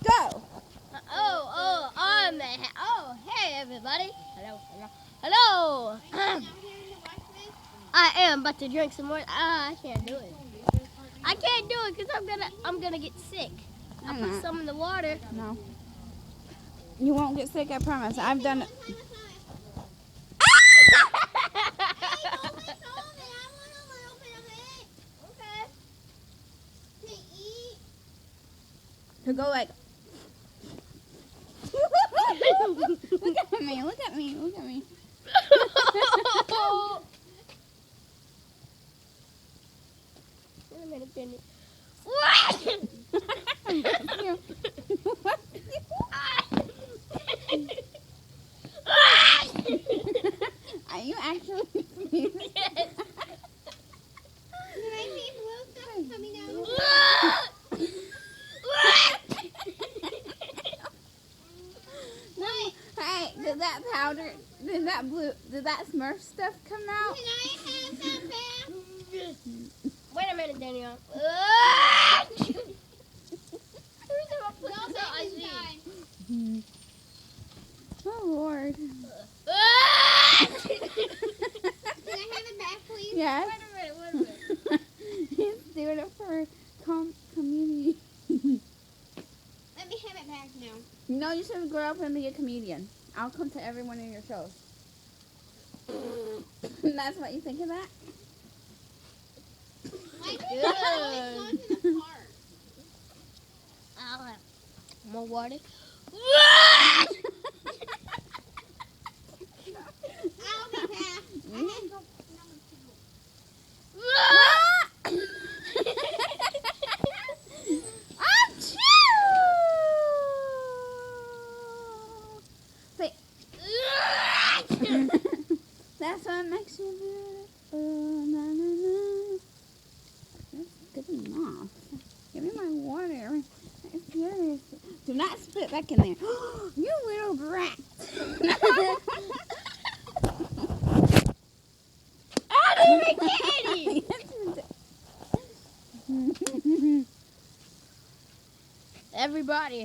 Go. Hey everybody. Hello. I am about to drink some more. I can't do it. I can't do it because I'm gonna get sick. I put some in the water. No. You won't get sick, I promise. I've done it. To go like. Look at me. Look at me. Look at me. Wait a minute, Benny. Are you actually sneezing? Yes. Can I see blue stuff coming out? Hey, did that powder, did that Smurf stuff come out? Can I have some back? Wait a minute, Daniel. Oh, Lord. Can I have it back, please? Yes. Wait a minute. He's doing it for community. Let me have it back now. No, you should grow up and be a comedian. I'll come to every one of your shows. That's what you think of that? Why do you always go to the park? I'll have more water. I'll be back. I have to go number 2. Say, that's what makes you beautiful. Na, na, na. That's good enough. Give me my water. It's yours. Do not spit back in there. You little brat. I didn't even get any. Everybody.